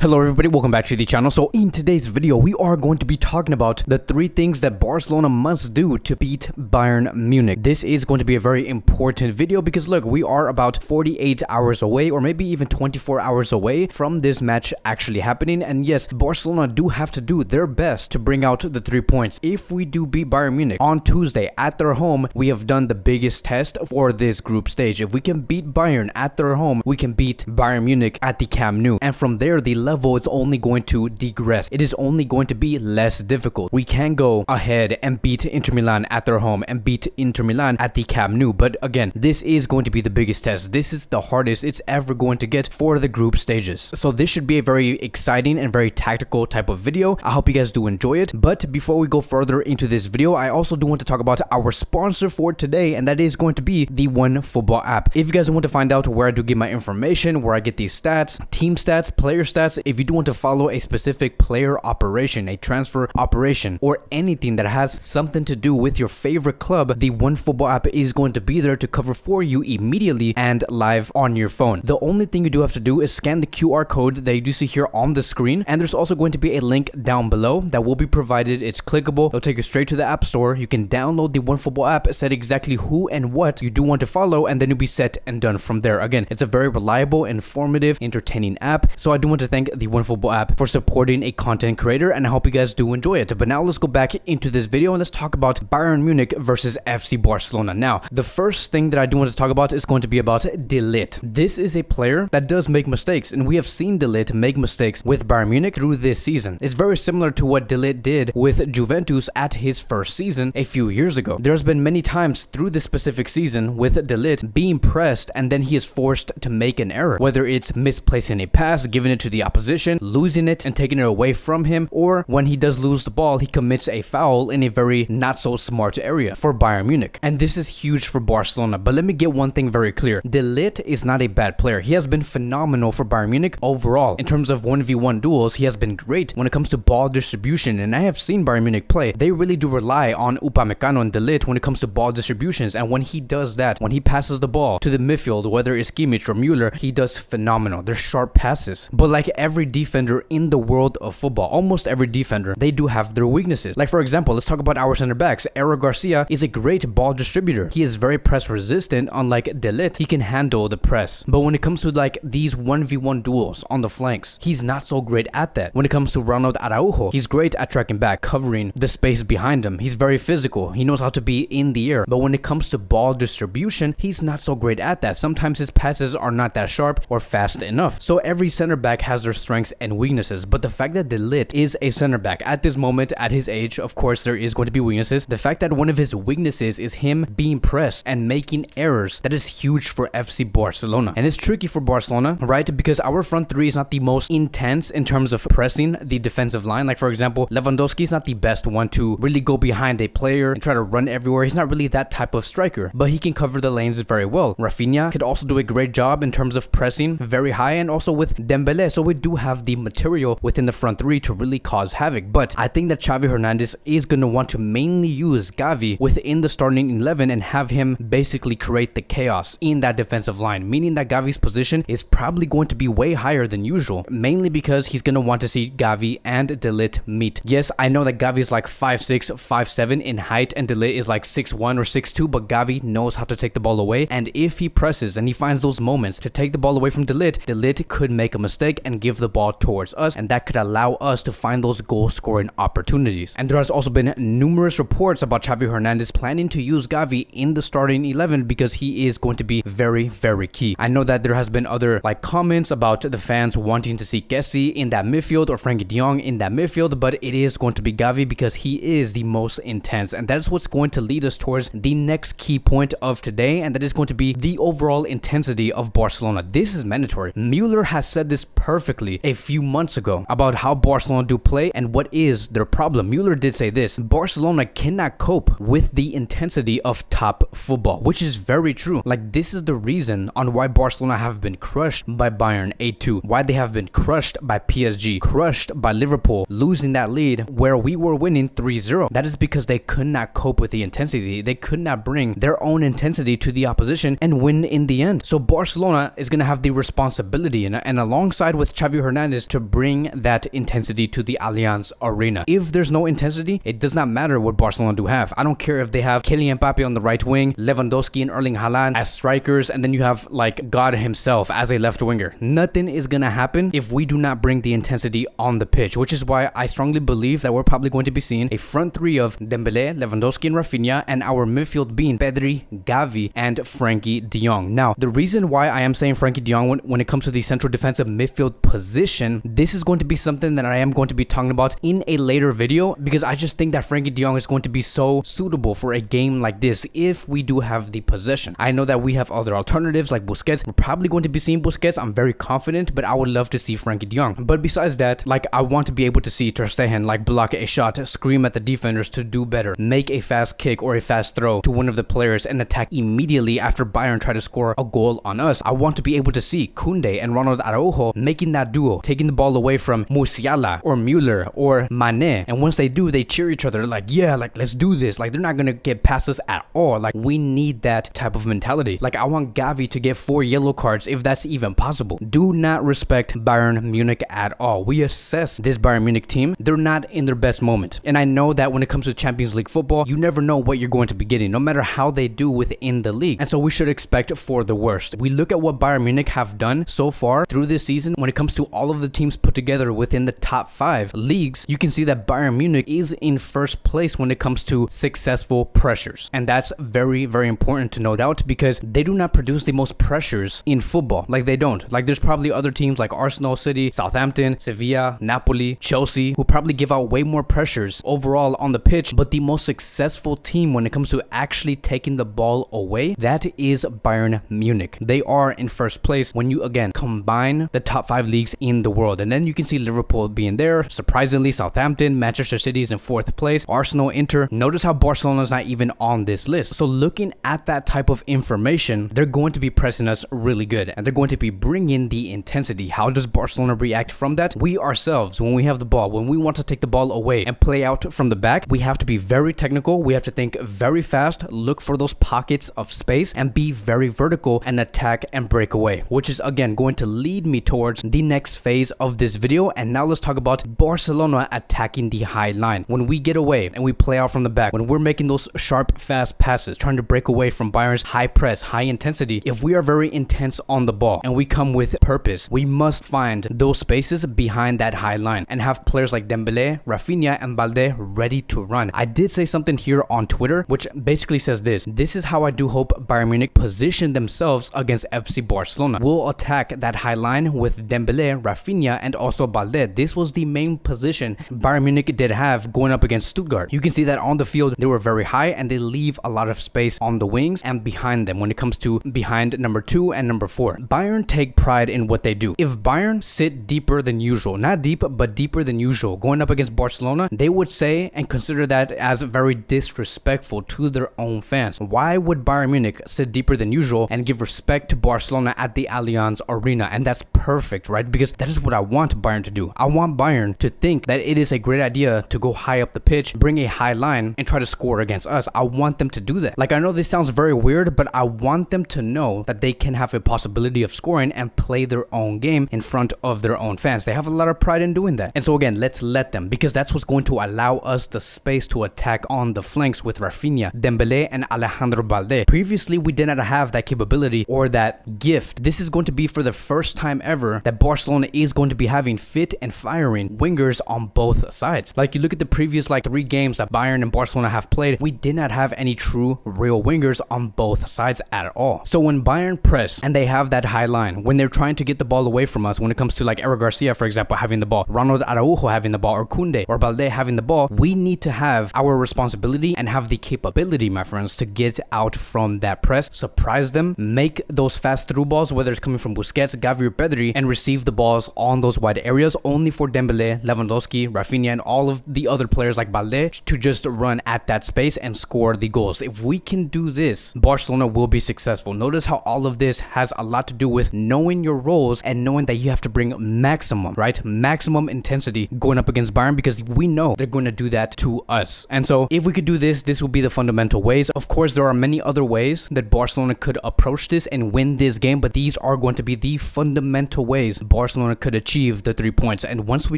Hello everybody, welcome back to the channel. So in today's video, we are going to be talking about the 3 things that Barcelona must do to beat Bayern Munich. This is going to be a very important video because look, we are about 48 hours away or maybe even 24 hours away from this match actually happening. And yes, Barcelona do have to do their best to bring out the 3 points. If we do beat Bayern Munich on Tuesday at their home, we have done the biggest test for this group stage. If we can beat Bayern at their home, we can beat Bayern Munich at the Camp Nou. And from there, the level is only going to digress. It is only going to be less difficult. We can go ahead and beat Inter Milan at their home and beat Inter Milan at the Camp Nou. But again, this is going to be the biggest test. This is the hardest it's ever going to get for the group stages. So this should be a very exciting and very tactical type of video. I hope you guys do enjoy it. But before we go further into this video, I also do want to talk about our sponsor for today, and that is going to be the OneFootball app. If you guys want to find out where I do get my information, where I get these stats, team stats, player stats, if you do want to follow a specific player operation, a transfer operation, or anything that has something to do with your favorite club, the OneFootball app is going to be there to cover for you immediately and live on your phone. The only thing you do have to do is scan the QR code that you do see here on the screen, and there's also going to be a link down below that will be provided. It's clickable. It'll take you straight to the App Store. You can download the OneFootball app, set exactly who and what you do want to follow, and then you'll be set and done from there. Again, it's a very reliable, informative, entertaining app. So I do want to thank the OneFootball app for supporting a content creator, and I hope you guys do enjoy it. But now let's go back into this video and let's talk about Bayern Munich versus FC Barcelona. Now, the first thing that I do want to talk about is going to be about De Ligt. This is a player that does make mistakes, and we have seen De Ligt make mistakes with Bayern Munich through this season. It's very similar to what De Ligt did with Juventus at his first season a few years ago. There's been many times through this specific season with De Ligt being pressed and then he is forced to make an error, whether it's misplacing a pass, giving it to the opposition, losing it and taking it away from him, or when he does lose the ball, he commits a foul in a very not so smart area for Bayern Munich. And this is huge for Barcelona. But let me get one thing very clear. De Ligt is not a bad player. He has been phenomenal for Bayern Munich overall. In terms of 1v1 duels, he has been great when it comes to ball distribution. And I have seen Bayern Munich play. They really do rely on Upamecano and De Ligt when it comes to ball distributions. And when he does that, when he passes the ball to the midfield, whether it's Kimmich or Müller, he does phenomenal. They're sharp passes. But like every defender in the world of football, almost every defender, they do have their weaknesses. Like for example, let's talk about our center backs. Eric Garcia is a great ball distributor. He is very press resistant. Unlike De Ligt, he can handle the press. But when it comes to like these 1v1 duels on the flanks, he's not so great at that. When it comes to Ronald Araujo, he's great at tracking back, covering the space behind him. He's very physical. He knows how to be in the air. But when it comes to ball distribution, he's not so great at that. Sometimes his passes are not that sharp or fast enough. So every center back has their strengths and weaknesses. But the fact that De Ligt is a center back at this moment, at his age, of course there is going to be weaknesses. The fact that one of his weaknesses is him being pressed and making errors, that is huge for FC Barcelona. And it's tricky for Barcelona, right? Because our front three is not the most intense in terms of pressing the defensive line. Like for example, Lewandowski is not the best one to really go behind a player and try to run everywhere. He's not really that type of striker, but he can cover the lanes very well. Rafinha could also do a great job in terms of pressing very high, and also with Dembele. So we do have the material within the front three to really cause havoc. But I think that Xavi Hernandez is going to want to mainly use Gavi within the starting 11 and have him basically create the chaos in that defensive line, meaning that Gavi's position is probably going to be way higher than usual, mainly because he's going to want to see Gavi and De Ligt meet. Yes, I know that Gavi is like 5'6", 5'7" in height and De Ligt is like 6'1" or 6'2", but Gavi knows how to take the ball away, and if he presses and he finds those moments to take the ball away from De Ligt could make a mistake and give the ball towards us, and that could allow us to find those goal scoring opportunities. And there has also been numerous reports about Xavi Hernandez planning to use Gavi in the starting 11 because he is going to be very, very key. I know that there has been other like comments about the fans wanting to see Kessie in that midfield or Frankie de Jong in that midfield, but it is going to be Gavi because he is the most intense, and that is what's going to lead us towards the next key point of today, and that is going to be the overall intensity of Barcelona. This is mandatory. Müller has said this perfectly a few months ago about how Barcelona do play and what is their problem. Müller did say this: Barcelona cannot cope with the intensity of top football, which is very true. Like, this is the reason on why Barcelona have been crushed by Bayern 8-2, why they have been crushed by PSG, crushed by Liverpool, losing that lead where we were winning 3-0. That is because they could not cope with the intensity. They could not bring their own intensity to the opposition and win in the end. So Barcelona is going to have the responsibility, and alongside with Xavi Javi Hernandez to bring that intensity to the Allianz Arena. If there's no intensity, it does not matter what Barcelona do have. I don't care if they have Kylian Mbappe on the right wing, Lewandowski and Erling Haaland as strikers, and then you have like God himself as a left winger. Nothing is gonna happen if we do not bring the intensity on the pitch, which is why I strongly believe that we're probably going to be seeing a front three of Dembele, Lewandowski, and Rafinha, and our midfield being Pedri, Gavi, and Frankie de Jong. Now, the reason why I am saying Frankie de Jong when it comes to the central defensive midfield position, this is going to be something that I am going to be talking about in a later video, because I just think that Frankie de Jong is going to be so suitable for a game like this if we do have the possession. I know that we have other alternatives like Busquets. We're probably going to be seeing Busquets. I'm very confident, but I would love to see Frankie de Jong. But besides that, like, I want to be able to see Ter Stegen like block a shot, scream at the defenders to do better, make a fast kick or a fast throw to one of the players and attack immediately after Bayern try to score a goal on us. I want to be able to see Koundé and Ronald Araujo making that duo, taking the ball away from Musiala or Müller or Mané, and once they do, they cheer each other like, yeah, like, let's do this. Like, they're not gonna get past us at all. Like, we need that type of mentality. Like, I want Gavi to get 4 yellow cards if that's even possible. Do not respect Bayern Munich at all. We assess this Bayern Munich team, they're not in their best moment, and I know that when it comes to Champions League football, you never know what you're going to be getting, no matter how they do within the league, and so we should expect for the worst. We look at what Bayern Munich have done so far through this season when it comes to all of the teams put together within the top 5 leagues. You can see that Bayern Munich is in first place when it comes to successful pressures, and that's very, very important to note out, because they do not produce the most pressures in football. Like, they don't. Like, there's probably other teams like Arsenal, City, Southampton, Sevilla, Napoli, Chelsea, who probably give out way more pressures overall on the pitch, but the most successful team when it comes to actually taking the ball away, that is Bayern Munich. They are in first place when you again combine the top 5 leagues in the world, and then you can see Liverpool being there, surprisingly Southampton, Manchester City is in 4th place, Arsenal, Inter. Notice how Barcelona is not even on this list. So looking at that type of information, they're going to be pressing us really good, and they're going to be bringing the intensity. How does Barcelona react from that? We ourselves, when we have the ball, when we want to take the ball away and play out from the back, we have to be very technical, we have to think very fast, look for those pockets of space, and be very vertical and attack and break away, which is again going to lead me towards the next phase of this video. And now let's talk about Barcelona attacking the high line. When we get away and we play out from the back, when we're making those sharp, fast passes, trying to break away from Bayern's high press, high intensity, if we are very intense on the ball and we come with purpose, we must find those spaces behind that high line and have players like Dembele, Rafinha, and Balde ready to run. I did say something here on Twitter which basically says this is how I do hope Bayern Munich position themselves against FC Barcelona. We'll attack that high line with Dembele, Rafinha, and also Balde. This was the main position Bayern Munich did have going up against Stuttgart. You can see that on the field they were very high and they leave a lot of space on the wings and behind them when it comes to behind number 2 and number 4. Bayern take pride in what they do. If Bayern sit deeper than usual, not deep but deeper than usual, going up against Barcelona, they would say and consider that as very disrespectful to their own fans. Why would Bayern Munich sit deeper than usual and give respect to Barcelona at the Allianz Arena? And that's perfect, right? Because that is what I want Bayern to do. I want Bayern to think that it is a great idea to go high up the pitch, bring a high line, and try to score against us. I want them to do that. Like, I know this sounds very weird, but I want them to know that they can have a possibility of scoring and play their own game in front of their own fans. They have a lot of pride in doing that. And so again, let's let them, because that's what's going to allow us the space to attack on the flanks with Rafinha, Dembele, and Alejandro Balde. Previously, we did not have that capability or that gift. This is going to be for the first time ever that Barcelona is going to be having fit and firing wingers on both sides. Like, you look at the previous 3 games that Bayern and Barcelona have played, we did not have any true real wingers on both sides at all. So when Bayern press and they have that high line, when they're trying to get the ball away from us, when it comes to Eric Garcia, for example, having the ball, Ronald Araujo having the ball, or Koundé or Balde having the ball, we need to have our responsibility and have the capability, my friends, to get out from that press, surprise them, make those fast through balls, whether it's coming from Busquets, Gavi, or Pedri, and receive the balls on those wide areas only for Dembele, Lewandowski, Rafinha, and all of the other players like Balde to just run at that space and score the goals. If we can do this, Barcelona will be successful. Notice how all of this has a lot to do with knowing your roles and knowing that you have to bring maximum, right? Maximum intensity going up against Bayern, because we know they're going to do that to us. And so if we could do this, this will be the fundamental ways. Of course, there are many other ways that Barcelona could approach this and win this game, but these are going to be the fundamental ways Barcelona Barcelona could achieve the 3 points. And once we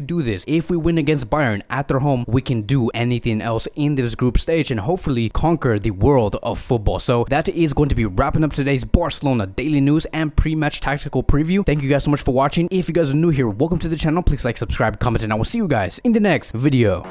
do this, if we win against Bayern at their home, we can do anything else in this group stage and hopefully conquer the world of football. So that is going to be wrapping up today's Barcelona daily news and pre-match tactical preview. Thank you guys so much for watching. If you guys are new here, welcome to the channel. Please like, subscribe, comment, and I will see you guys in the next video.